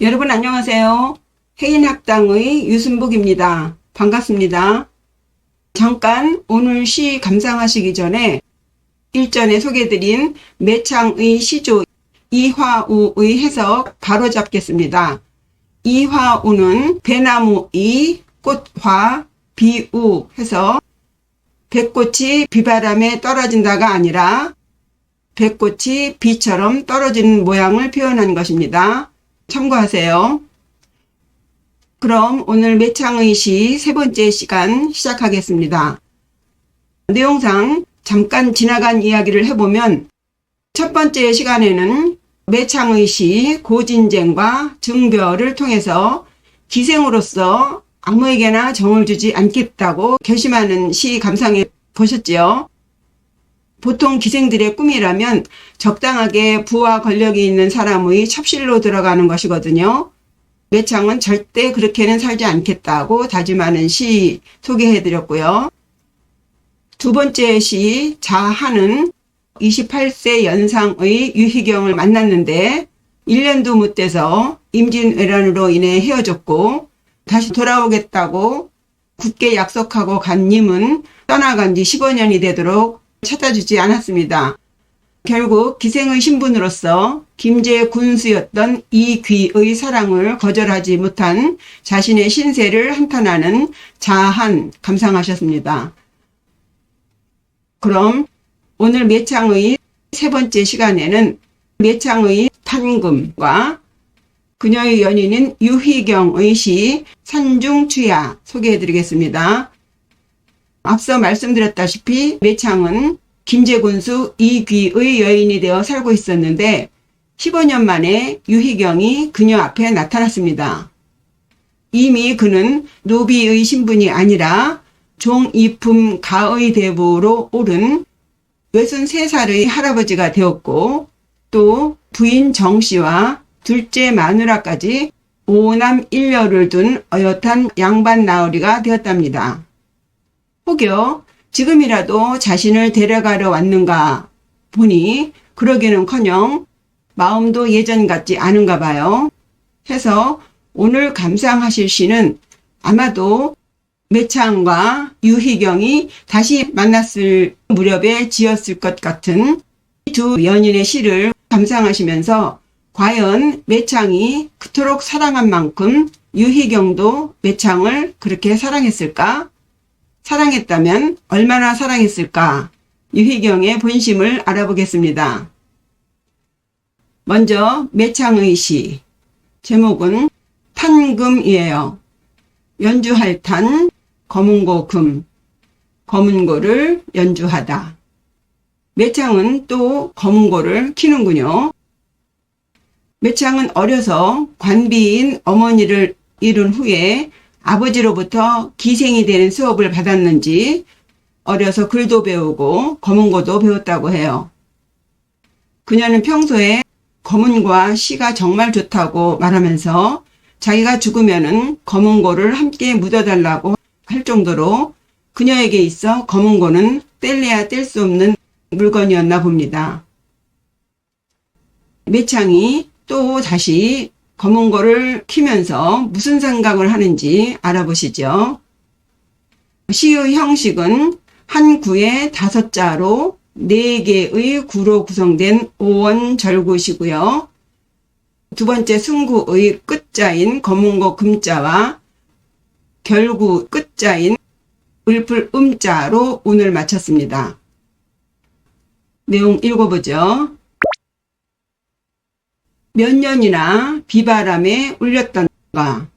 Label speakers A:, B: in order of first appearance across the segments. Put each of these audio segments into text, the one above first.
A: 여러분 안녕하세요. 해인학당의 유순복입니다. 반갑습니다. 잠깐 오늘 시 감상하시기 전에 일전에 소개해드린 매창의 시조 이화우의 해석 바로 잡겠습니다. 이화우는 배나무이 꽃화 비우 해서 백꽃이 비바람에 떨어진다가 아니라 백꽃이 비처럼 떨어지는 모양을 표현한 것입니다. 참고하세요. 그럼 오늘 매창의 시 세 번째 시간 시작하겠습니다. 내용상 잠깐 지나간 이야기를 해보면 첫 번째 시간에는 매창의 시 고진쟁과 증별을 통해서 기생으로서 아무에게나 정을 주지 않겠다고 결심하는 시 감상해 보셨지요? 보통 기생들의 꿈이라면 적당하게 부와 권력이 있는 사람의 첩실로 들어가는 것이거든요. 매창은 절대 그렇게는 살지 않겠다고 다짐하는 시 소개해드렸고요. 두 번째 시 자하는 28세 연상의 유희경을 만났는데 1년도 못 돼서 임진왜란으로 인해 헤어졌고 다시 돌아오겠다고 굳게 약속하고 간 님은 떠나간 지 15년이 되도록 찾아주지 않았습니다. 결국 기생의 신분으로서 김제 군수였던 이귀의 사랑을 거절하지 못한 자신의 신세를 한탄하는 자한 감상하셨습니다. 그럼 오늘 매창의 세 번째 시간에는 매창의 탄금과 그녀의 연인인 유희경의 시 산중추야 소개해드리겠습니다. 앞서 말씀드렸다시피 매창은 김제군수 이귀의 여인이 되어 살고 있었는데 15년 만에 유희경이 그녀 앞에 나타났습니다. 이미 그는 노비의 신분이 아니라 종이품 가의 대부로 오른 63살의 할아버지가 되었고 또 부인 정씨와 둘째 마누라까지 5남 1녀를 둔 어엿한 양반 나으리가 되었답니다. 혹여 지금이라도 자신을 데려가려 왔는가 보니 그러기는커녕 마음도 예전 같지 않은가 봐요. 해서 오늘 감상하실 시는 아마도 매창과 유희경이 다시 만났을 무렵에 지었을 것 같은 두 연인의 시를 감상하시면서 과연 매창이 그토록 사랑한 만큼 유희경도 매창을 그렇게 사랑했을까? 사랑했다면 얼마나 사랑했을까? 유희경의 본심을 알아보겠습니다. 먼저 매창의 시 제목은 탄금이에요. 연주할 탄, 검은고 금, 검은고를 연주하다. 매창은 또 검은고를 키는군요. 매창은 어려서 관비인 어머니를 잃은 후에 아버지로부터 기생이 되는 수업을 받았는지 어려서 글도 배우고 검은고도 배웠다고 해요. 그녀는 평소에 검은고와 시가 정말 좋다고 말하면서 자기가 죽으면은 검은고를 함께 묻어달라고 할 정도로 그녀에게 있어 검은고는 뗄래야 뗄 수 없는 물건이었나 봅니다. 매창이 또 다시 검은고를 키면서 무슨 생각을 하는지 알아보시죠. 시의 형식은 한 구에 5자로 4개의 구로 구성된 5원 절구시고요. 두 번째 승구의 끝자인 검은고 금자와 결구 끝자인 을풀 음자로 운을 마쳤습니다. 내용 읽어보죠. 몇 년이나 비바람에 울렸던가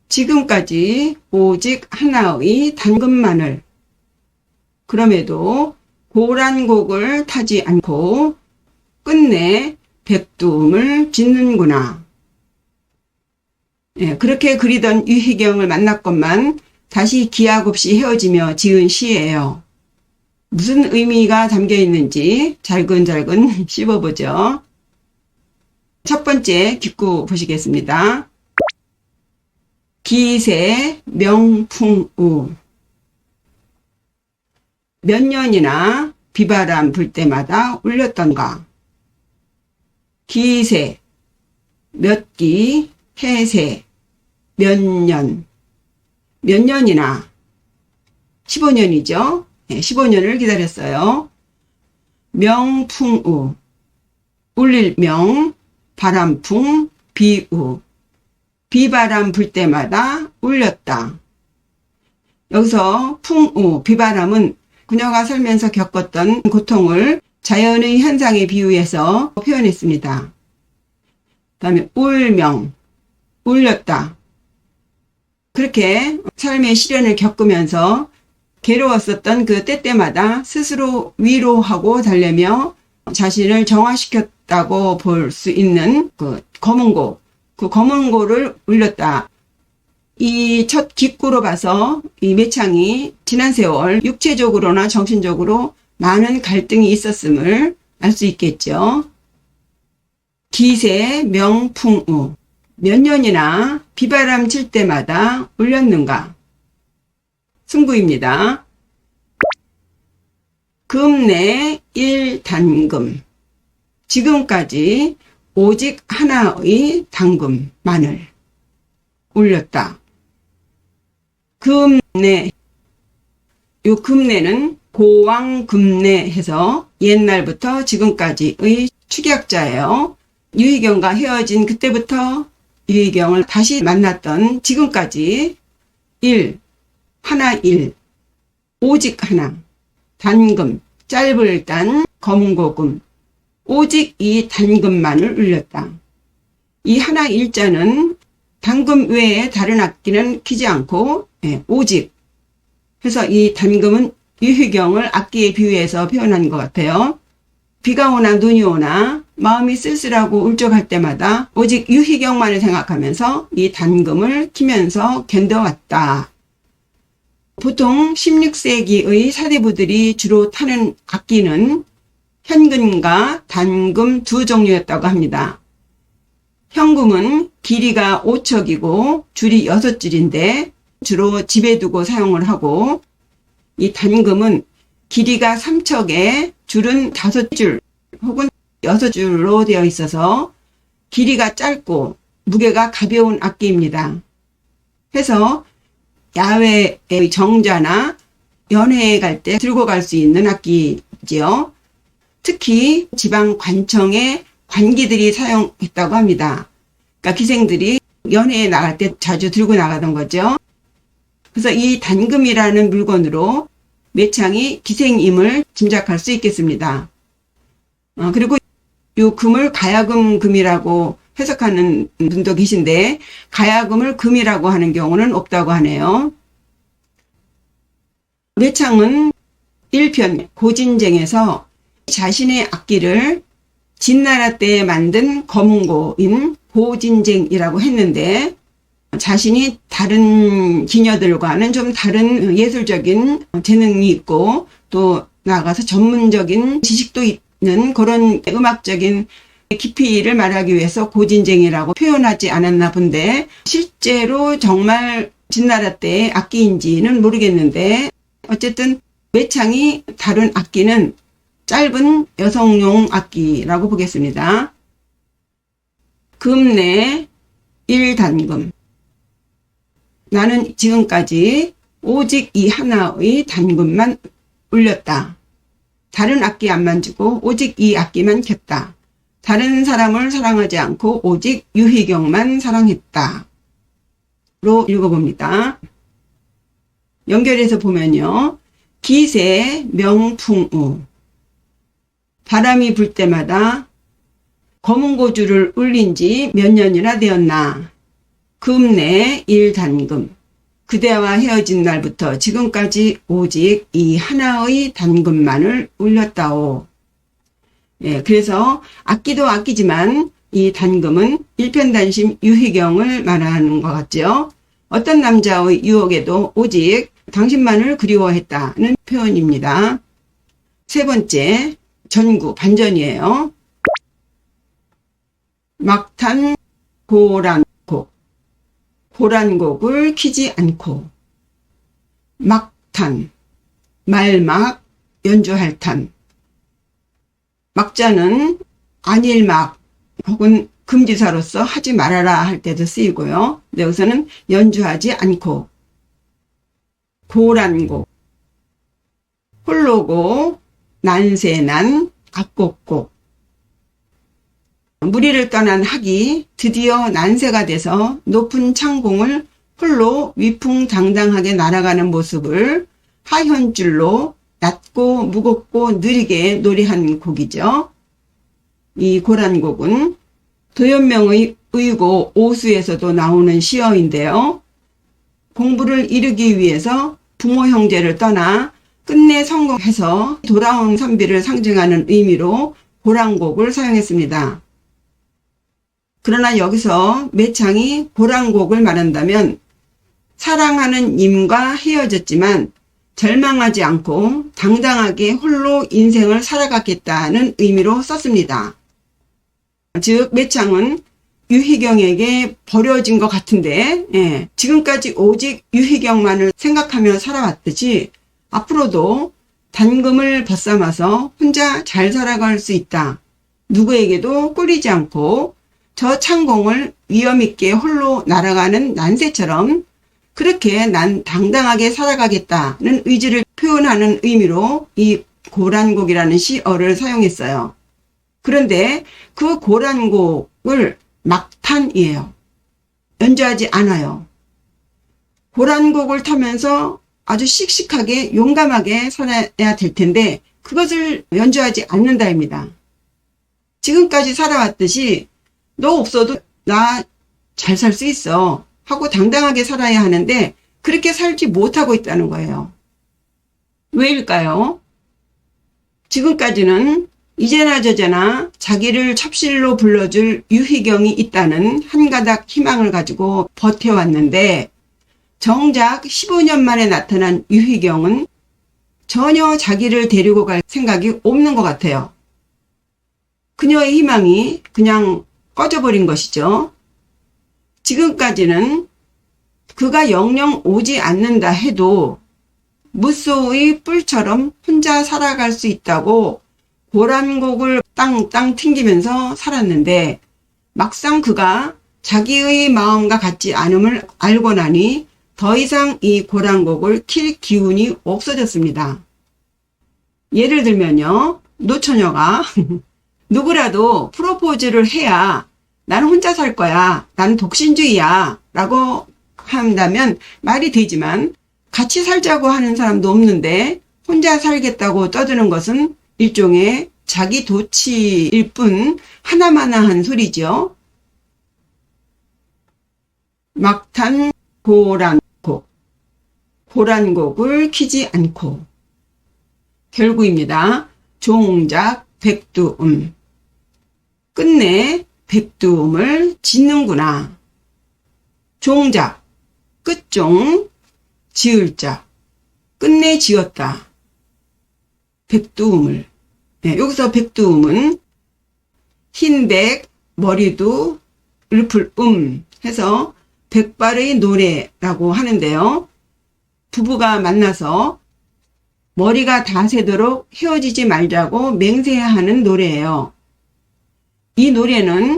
A: 지금까지 오직 하나의 단금만을 그럼에도 고란곡을 타지 않고 끝내 백두음을 짓는구나. 그렇게 그리던 유희경을 만났건만 다시 기약 없이 헤어지며 지은 시예요. 무슨 의미가 담겨 있는지 잘근잘근 씹어보죠. 첫 번째 기구 보시겠습니다. 기세 명풍우 몇 년이나 비바람 불 때마다 울렸던가. 기세 몇 기, 해세, 몇 년, 몇 년이나 15년이죠. 15년을 기다렸어요. 명풍우, 울릴 명, 바람풍, 비우, 비바람 불 때마다 울렸다. 여기서 풍우, 비바람은 그녀가 살면서 겪었던 고통을 자연의 현상에 비유해서 표현했습니다. 그 다음에 울명, 울렸다. 그렇게 삶의 시련을 겪으면서 괴로웠었던 그 때때마다 스스로 위로하고 달래며 자신을 정화시켰다고 볼 수 있는 그 검은고, 그 검은고를 울렸다. 이 첫 기구로 봐서 이 매창이 지난 세월 육체적으로나 정신적으로 많은 갈등이 있었음을 알 수 있겠죠. 기세 명풍우, 몇 년이나 비바람 칠 때마다 울렸는가? 승부입니다. 금내 일단금, 지금까지 오직 하나의 단금만을 울렸다. 금내, 요 금내는 고왕금내 해서 옛날부터 지금까지의 축약자예요. 유희경과 헤어진 그때부터 유희경을 다시 만났던 지금까지 하나 일, 오직 하나, 단금, 짧을 단, 검은고금, 오직 이 단금만을 울렸다. 이 하나 일자는 단금 외에 다른 악기는 키지 않고 오직 해서 이 단금은 유희경을 악기에 비유해서 표현한 것 같아요. 비가 오나 눈이 오나 마음이 쓸쓸하고 울적할 때마다 오직 유희경만을 생각하면서 이 단금을 키면서 견뎌왔다. 보통 16세기의 사대부들이 주로 타는 악기는 현금과 단금 두 종류였다고 합니다. 현금은 길이가 5척이고 줄이 6줄인데 주로 집에 두고 사용을 하고, 이 단금은 길이가 3척에 줄은 5줄 혹은 6줄로 되어 있어서 길이가 짧고 무게가 가벼운 악기입니다. 해서 야외의 정자나 연회에 갈 때 들고 갈 수 있는 악기지요. 특히 지방 관청의 관기들이 사용했다고 합니다. 그러니까 기생들이 연회에 나갈 때 자주 들고 나가던 거죠. 그래서 이 단금이라는 물건으로 매창이 기생임을 짐작할 수 있겠습니다. 그리고 이 금을 가야금이라고 해석하는 분도 계신데 가야금을 금이라고 하는 경우는 없다고 하네요. 매창은 1편 고진쟁에서 자신의 악기를 진나라 때에 만든 검은고인 고진쟁이라고 했는데, 자신이 다른 기녀들과는 좀 다른 예술적인 재능이 있고 또 나아가서 전문적인 지식도 있는 그런 음악적인 깊이를 말하기 위해서 고진쟁이라고 표현하지 않았나 본데, 실제로 정말 진나라 때의 악기인지는 모르겠는데 어쨌든 매창이 다룬 악기는 짧은 여성용 악기라고 보겠습니다. 금내 일단금, 나는 지금까지 오직 이 하나의 단금만 울렸다. 다른 악기 안 만지고 오직 이 악기만 켰다. 다른 사람을 사랑하지 않고 오직 유희경만 사랑했다. 로 읽어봅니다. 연결해서 보면요. 기세 명풍우, 바람이 불 때마다 검은 고주를 울린 지 몇 년이나 되었나. 금내 일단금, 그대와 헤어진 날부터 지금까지 오직 이 하나의 단금만을 울렸다오. 그래서 악기도 악기지만 이 단금은 일편단심 유희경을 말하는 것 같죠. 어떤 남자의 유혹에도 오직 당신만을 그리워했다는 표현입니다. 세 번째, 전구, 반전이에요. 막탄 고란곡, 고란곡을 키지 않고, 막탄, 말막, 연주할 탄. 막자는 안일막 혹은 금지사로서 하지 말아라 할 때도 쓰이고요. 근데 여기서는 연주하지 않고, 고란곡, 홀로고 난세난 악곡곡. 무리를 떠난 학이 드디어 난세가 돼서 높은 창공을 홀로 위풍당당하게 날아가는 모습을 하현줄로 낮고 무겁고 느리게 노래한 곡이죠. 이 고란곡은 도연명의 의고 오수에서도 나오는 시어인데요. 공부를 이루기 위해서 부모 형제를 떠나 끝내 성공해서 돌아온 선비를 상징하는 의미로 고란곡을 사용했습니다. 그러나 여기서 매창이 고란곡을 말한다면 사랑하는 님과 헤어졌지만 절망하지 않고 당당하게 홀로 인생을 살아갔겠다는 의미로 썼습니다. 즉 매창은 유희경에게 버려진 것 같은데 지금까지 오직 유희경만을 생각하며 살아왔듯이 앞으로도 단금을 벗삼아서 혼자 잘 살아갈 수 있다. 누구에게도 꿀리지 않고 저 창공을 위엄있게 홀로 날아가는 난세처럼 그렇게 난 당당하게 살아가겠다는 의지를 표현하는 의미로 이 고란곡이라는 시어를 사용했어요. 그런데 그 고란곡을 막탄이에요. 연주하지 않아요. 고란곡을 타면서 아주 씩씩하게 용감하게 살아야 될 텐데 그것을 연주하지 않는다입니다. 지금까지 살아왔듯이 너 없어도 나 잘 살 수 있어 하고 당당하게 살아야 하는데 그렇게 살지 못하고 있다는 거예요. 왜일까요? 지금까지는 이제나 저제나 자기를 첩실로 불러줄 유희경이 있다는 한 가닥 희망을 가지고 버텨왔는데 정작 15년 만에 나타난 유희경은 전혀 자기를 데리고 갈 생각이 없는 것 같아요. 그녀의 희망이 그냥 꺼져버린 것이죠. 지금까지는 그가 영영 오지 않는다 해도 무소의 뿔처럼 혼자 살아갈 수 있다고 고란곡을 땅땅 튕기면서 살았는데 막상 그가 자기의 마음과 같지 않음을 알고 나니 더 이상 이 고란곡을 킬 기운이 없어졌습니다. 예를 들면요. 노처녀가 누구라도 프로포즈를 해야 나는 혼자 살 거야. 나는 독신주의야. 라고 한다면 말이 되지만 같이 살자고 하는 사람도 없는데 혼자 살겠다고 떠드는 것은 일종의 자기 도취일 뿐 하나마나한 소리죠. 막탄 고란곡. 고란곡을 키지 않고. 결구입니다. 종작 백두음. 끝내 백두음을 짓는구나. 종작, 끝종, 지을자, 끝내 지었다. 백두음을. 여기서 백두음은 흰백, 머리도, 을풀 해서 백발의 노래라고 하는데요. 부부가 만나서 머리가 다 새도록 헤어지지 말자고 맹세하는 노래예요. 이 노래는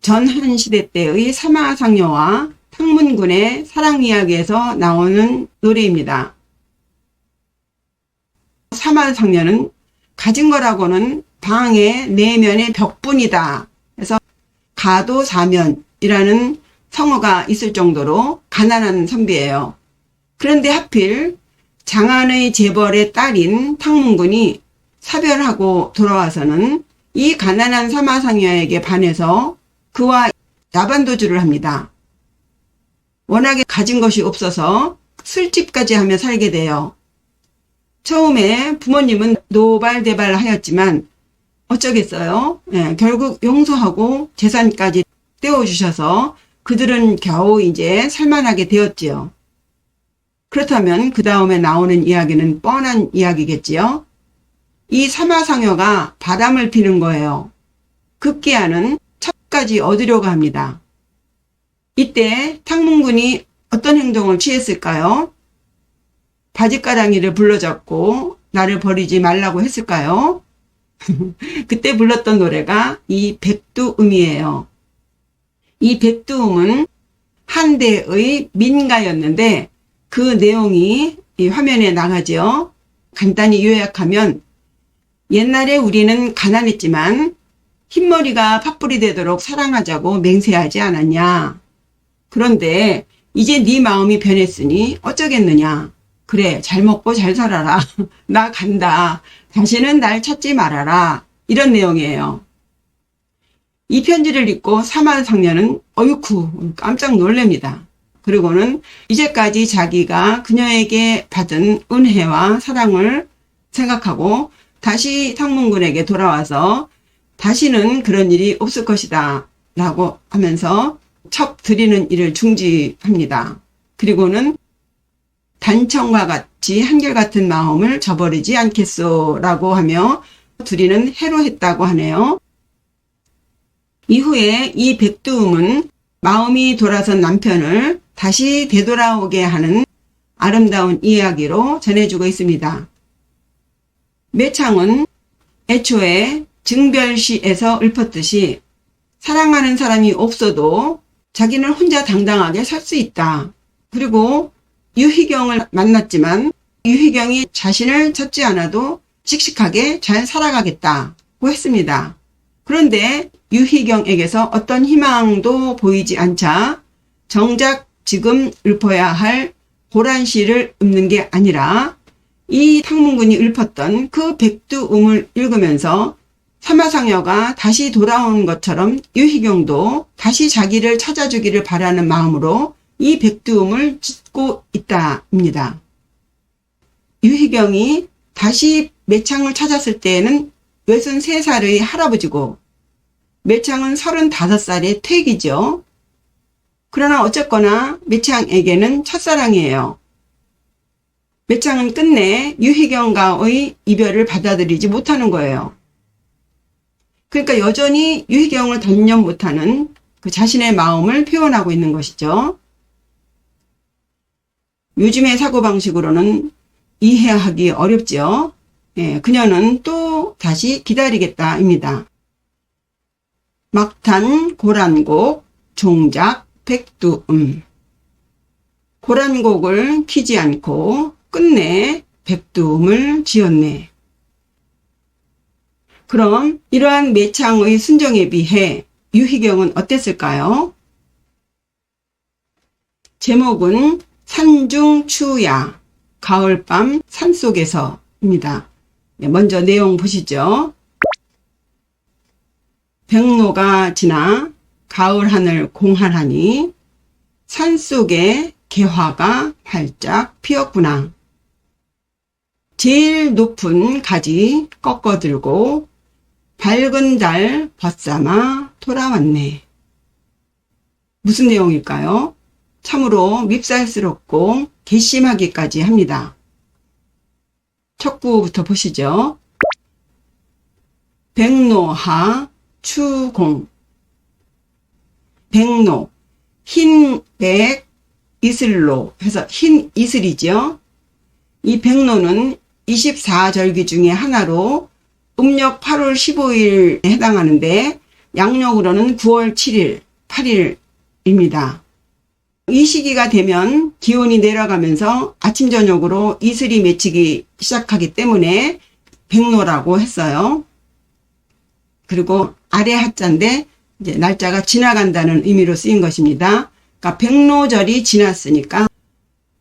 A: 전한시대 때의 사마상녀와 탕문군의 사랑 이야기에서 나오는 노래입니다. 사마상녀는 가진 거라고는 방의 내면의 벽뿐이다. 그래서 가도사면이라는 성어가 있을 정도로 가난한 선비예요. 그런데 하필 장안의 재벌의 딸인 탕문군이 사별하고 돌아와서는 이 가난한 사마상녀에게 반해서 그와 야반도주를 합니다. 워낙에 가진 것이 없어서 술집까지 하며 살게 돼요. 처음에 부모님은 노발대발 하였지만 어쩌겠어요. 결국 용서하고 재산까지 떼어주셔서 그들은 겨우 이제 살만하게 되었지요. 그렇다면 그 다음에 나오는 이야기는 뻔한 이야기겠지요. 이 사마상녀가 바람을 피는 거예요. 급기야는 첩까지 얻으려고 합니다. 이때 탕문군이 어떤 행동을 취했을까요? 바지가랑이를 불러잡고 나를 버리지 말라고 했을까요? 그때 불렀던 노래가 이 백두음이에요. 이 백두음은 한대의 민가였는데 그 내용이 이 화면에 나가죠. 간단히 요약하면 옛날에 우리는 가난했지만 흰머리가 팥불이 되도록 사랑하자고 맹세하지 않았냐. 그런데 이제 네 마음이 변했으니 어쩌겠느냐. 그래, 잘 먹고 잘 살아라. 나 간다. 다시는 날 찾지 말아라. 이런 내용이에요. 이 편지를 읽고 사마상녀는 어이쿠 깜짝 놀랍니다. 그리고는 이제까지 자기가 그녀에게 받은 은혜와 사랑을 생각하고 다시 탕문군에게 돌아와서 다시는 그런 일이 없을 것이다 라고 하면서 첩 드리는 일을 중지합니다. 그리고는 단청과 같이 한결같은 마음을 저버리지 않겠소 라고 하며 둘이는 해로했다고 하네요. 이후에 이 백두음은 마음이 돌아선 남편을 다시 되돌아오게 하는 아름다운 이야기로 전해주고 있습니다. 매창은 애초에 증별시에서 읊었듯이 사랑하는 사람이 없어도 자기는 혼자 당당하게 살 수 있다. 그리고 유희경을 만났지만 유희경이 자신을 찾지 않아도 씩씩하게 잘 살아가겠다고 했습니다. 그런데 유희경에게서 어떤 희망도 보이지 않자 정작 지금 읊어야 할 고란시를 읊는 게 아니라 이 탕문군이 읊었던 그 백두음을 읽으면서 사마상녀가 다시 돌아온 것처럼 유희경도 다시 자기를 찾아주기를 바라는 마음으로 이 백두음을 짓고 있다입니다. 유희경이 다시 매창을 찾았을 때에는 63살의 할아버지고 매창은 35살의 퇴기죠. 그러나 어쨌거나 매창에게는 첫사랑이에요. 매창은 끝내 유희경과의 이별을 받아들이지 못하는 거예요. 그러니까 여전히 유희경을 단념 못하는 그 자신의 마음을 표현하고 있는 것이죠. 요즘의 사고방식으로는 이해하기 어렵죠. 예, 그녀는 또 다시 기다리겠다입니다. 막탄, 고란곡, 종작, 백두음. 고란곡을 키지 않고 끝내 백두음을 지었네. 그럼 이러한 매창의 순정에 비해 유희경은 어땠을까요? 제목은 산중추야, 가을밤 산속에서입니다. 먼저 내용 보시죠. 백로가 지나 가을 하늘 공활하니 산속에 개화가 활짝 피었구나. 제일 높은 가지 꺾어들고 밝은 달 벗삼아 돌아왔네. 무슨 내용일까요? 참으로 밉살스럽고 괘씸하기까지 합니다. 첫 구부터 보시죠. 백로하 추공. 백로, 흰백 이슬로 해서 흰 이슬이죠. 이 백로는 24절기 중에 하나로 음력 8월 15일에 해당하는데 양력으로는 9월 7일, 8일입니다. 이 시기가 되면 기온이 내려가면서 아침 저녁으로 이슬이 맺히기 시작하기 때문에 백로라고 했어요. 그리고 아래 하자인데 이제 날짜가 지나간다는 의미로 쓰인 것입니다. 그러니까 백로절이 지났으니까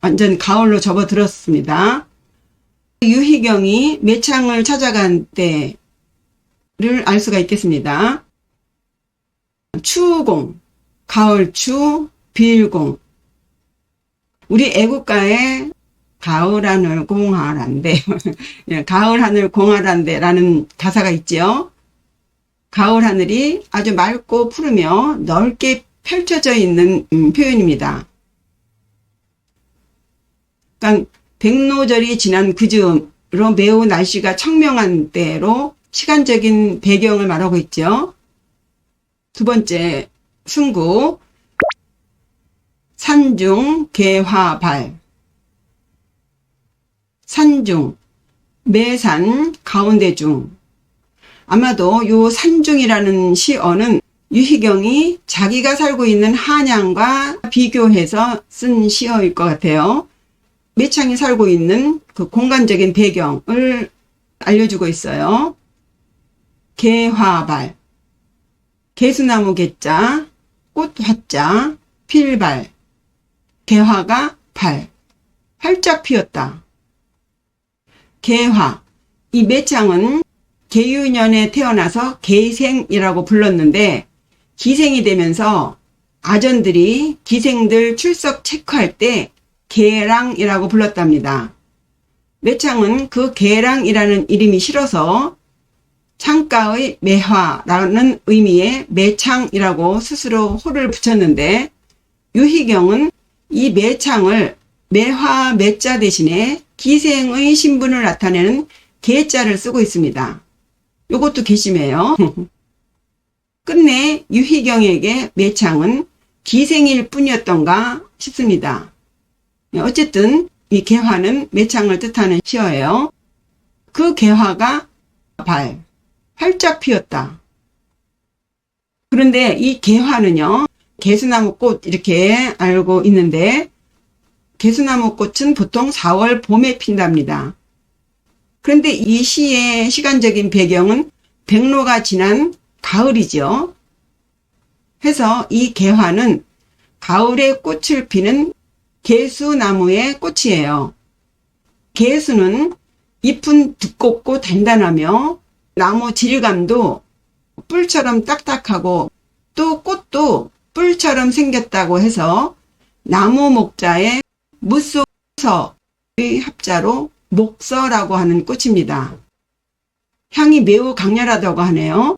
A: 완전 가을로 접어들었습니다. 유희경이 매창을 찾아간 때를 알 수가 있겠습니다. 추공, 가을추, 비일공. 우리 애국가에 가을 하늘 공활한데 가을 하늘 공활한데 라는 가사가 있죠. 가을 하늘이 아주 맑고 푸르며 넓게 펼쳐져 있는 표현입니다. 그러니까 백로절이 지난 그 즈음으로 매우 날씨가 청명한 때로 시간적인 배경을 말하고 있죠. 두 번째 승구 산중 개화발. 산중 매산 가운데 중. 아마도 요 산중이라는 시어는 유희경이 자기가 살고 있는 한양과 비교해서 쓴 시어일 것 같아요. 매창이 살고 있는 그 공간적인 배경을 알려주고 있어요. 개화발, 개수나무 개자, 꽃 화자, 필발, 개화가 발, 활짝 피었다. 개화, 이 매창은 계유년에 태어나서 계생이라고 불렀는데 기생이 되면서 아전들이 기생들 출석 체크할 때 계랑이라고 불렀답니다. 매창은 그 계랑이라는 이름이 싫어서 창가의 매화라는 의미의 매창이라고 스스로 호를 붙였는데 유희경은 이 매창을 매화 매자 대신에 기생의 신분을 나타내는 계자를 쓰고 있습니다. 요것도 괘씸해요. 끝내 유희경에게 매창은 기생일 뿐이었던가 싶습니다. 어쨌든 이 개화는 매창을 뜻하는 시어예요. 그 개화가 발, 활짝 피었다. 그런데 이 개화는요, 개수나무 꽃 이렇게 알고 있는데 개수나무 꽃은 보통 4월 봄에 핀답니다. 그런데 이 시의 시간적인 배경은 백로가 지난 가을이죠. 해서 이 개화는 가을에 꽃을 피는 개수나무의 꽃이에요. 개수는 잎은 두껍고 단단하며 나무 질감도 뿔처럼 딱딱하고 또 꽃도 뿔처럼 생겼다고 해서 나무 목자의 무소서의 합자로 목서라고 하는 꽃입니다. 향이 매우 강렬하다고 하네요.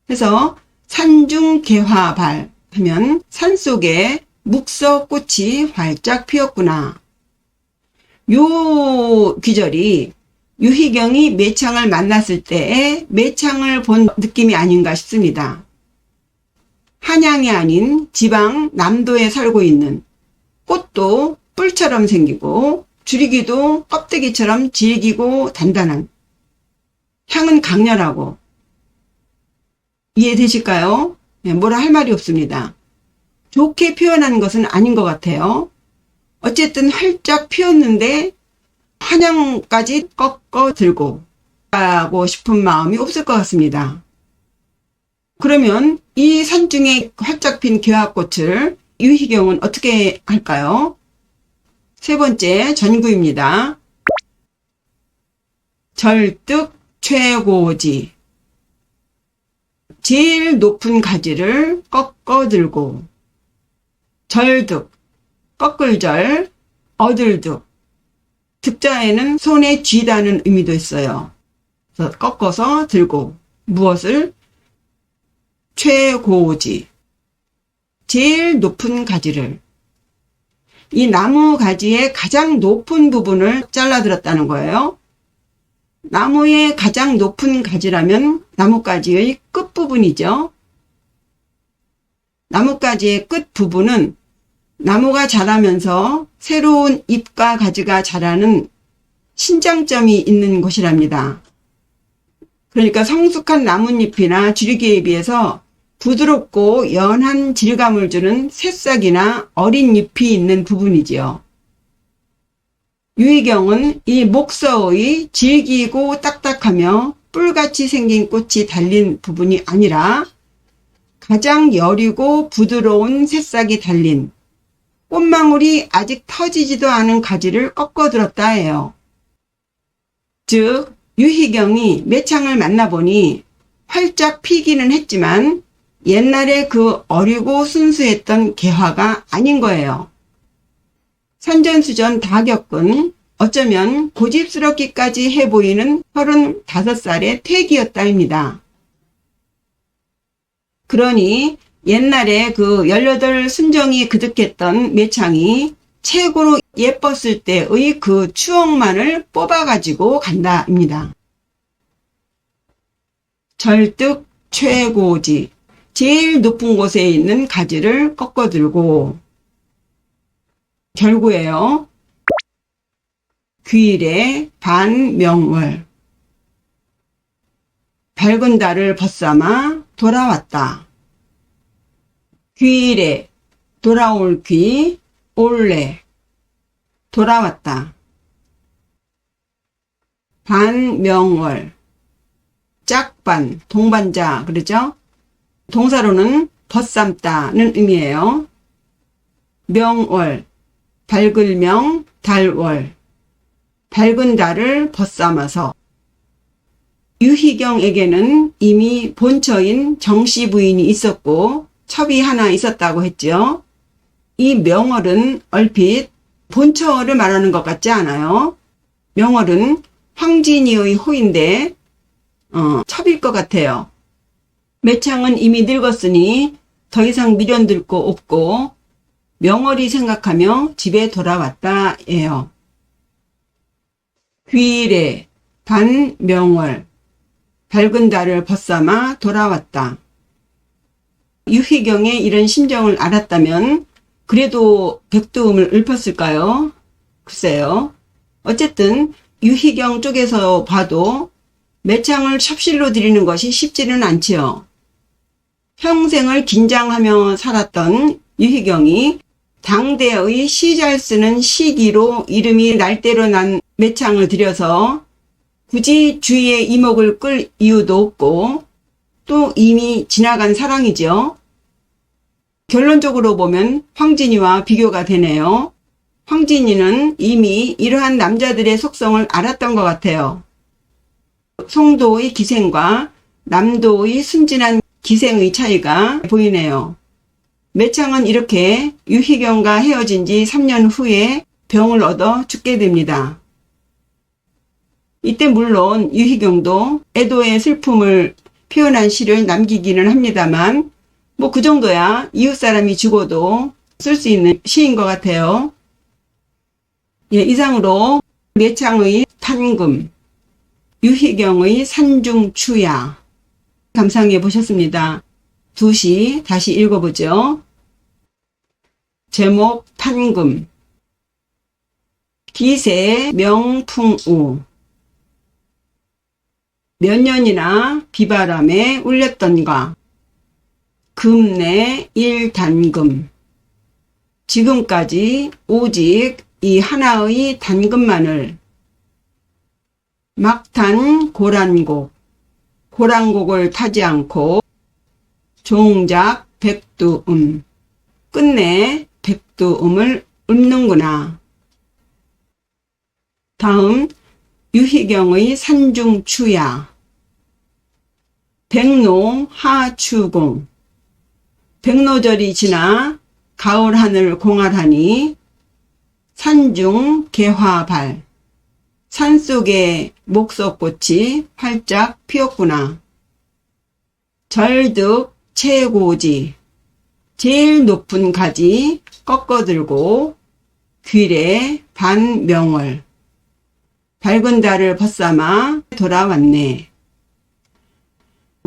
A: 그래서 산중개화발 하면 산속에 묵서꽃이 활짝 피었구나. 요 귀절이 유희경이 매창을 만났을 때의 매창을 본 느낌이 아닌가 싶습니다. 한양이 아닌 지방 남도에 살고 있는 꽃도 뿔처럼 생기고 줄기도 껍데기처럼 질기고 단단한, 향은 강렬하고. 이해되실까요? 뭐라 할 말이 없습니다. 좋게 표현한 것은 아닌 것 같아요. 어쨌든 활짝 피었는데 한양까지 꺾어 들고 가고 싶은 마음이 없을 것 같습니다. 그러면 이 산중에 활짝 핀 개화꽃을 유희경은 어떻게 할까요? 세 번째 전구입니다. 절득 최고지. 제일 높은 가지를 꺾어 들고. 절득, 꺾을절, 얻을득. 득자에는 손에 쥐다는 의미도 있어요. 그래서 꺾어서 들고. 무엇을? 최고지. 제일 높은 가지를. 이 나무 가지의 가장 높은 부분을 잘라들었다는 거예요. 나무의 가장 높은 가지라면 나뭇가지의 끝부분이죠. 나뭇가지의 끝부분은 나무가 자라면서 새로운 잎과 가지가 자라는 신장점이 있는 곳이랍니다. 그러니까 성숙한 나뭇잎이나 줄기에 비해서 부드럽고 연한 질감을 주는 새싹이나 어린 잎이 있는 부분이지요. 유희경은 이 목서의 질기고 딱딱하며 뿔같이 생긴 꽃이 달린 부분이 아니라 가장 여리고 부드러운 새싹이 달린 꽃망울이 아직 터지지도 않은 가지를 꺾어들었다 해요. 즉 유희경이 매창을 만나보니 활짝 피기는 했지만 옛날에 그 어리고 순수했던 개화가 아닌 거예요. 산전수전 다 겪은 어쩌면 고집스럽기까지 해보이는 35살의 태기였다입니다. 그러니 옛날에 그 18 순정이 그득했던 매창이 최고로 예뻤을 때의 그 추억만을 뽑아가지고 간다입니다. 절득 최고지. 제일 높은 곳에 있는 가지를 꺾어들고. 결구예요. 귀일의 반명월. 밝은 달을 벗삼아 돌아왔다. 귀래, 돌아올 귀, 올래, 돌아왔다. 반명월, 짝반, 동반자, 그러죠? 동사로는 벗삼다는 의미예요. 명월, 밝을 명, 달월, 밝은 달을 벗삼아서. 유희경에게는 이미 본처인 정씨 부인이 있었고 첩이 하나 있었다고 했죠. 이 명월은 얼핏 본처를 말하는 것 같지 않아요? 명월은 황진이의 호인데 첩일 것 같아요. 매창은 이미 늙었으니 더 이상 미련들 거 없고 명월이 생각하며 집에 돌아왔다 예요. 귀일에 반명월, 밝은 달을 벗삼아 돌아왔다. 유희경의 이런 심정을 알았다면 그래도 백두음을 읊었을까요? 글쎄요. 어쨌든 유희경 쪽에서 봐도 매창을 첩실로 들이는 것이 쉽지는 않지요. 평생을 긴장하며 살았던 유희경이 당대의 시 잘 쓰는 시기로 이름이 날대로 난 매창을 들여서 굳이 주위의 이목을 끌 이유도 없고 또 이미 지나간 사랑이죠. 결론적으로 보면 황진이와 비교가 되네요. 황진이는 이미 이러한 남자들의 속성을 알았던 것 같아요. 송도의 기생과 남도의 순진한 기생의 차이가 보이네요. 매창은 이렇게 유희경과 헤어진 지 3년 후에 병을 얻어 죽게 됩니다. 이때 물론 유희경도 애도의 슬픔을 표현한 시를 남기기는 합니다만 뭐 그 정도야 이웃사람이 죽어도 쓸 수 있는 시인 것 같아요. 예, 이상으로 매창의 탄금, 유희경의 산중추야 감상해 보셨습니다. 두 시 다시 읽어보죠. 제목 탄금. 기세 명풍우. 몇 년이나 비바람에 울렸던가. 금내 일단금. 지금까지 오직 이 하나의 단금만을. 막탄 고란곡. 고란곡을 타지 않고 종작 백두음. 끝내 백두음을 읊는구나. 다음 유희경의 산중추야. 백로 하추공. 백로절이 지나 가을 하늘 공활하니 산중 개화발. 산속에 목석꽃이 활짝 피었구나. 절득 최고지. 제일 높은 가지 꺾어들고 귀래 반명월. 밝은 달을 벗삼아 돌아왔네.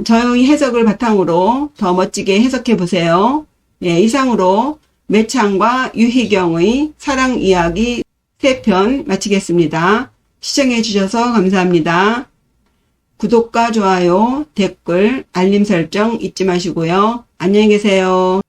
A: 저의 해석을 바탕으로 더 멋지게 해석해 보세요. 예, 이상으로 매창과 유희경의 사랑 이야기 3편 마치겠습니다. 시청해 주셔서 감사합니다. 구독과 좋아요, 댓글, 알림 설정 잊지 마시고요. 안녕히 계세요.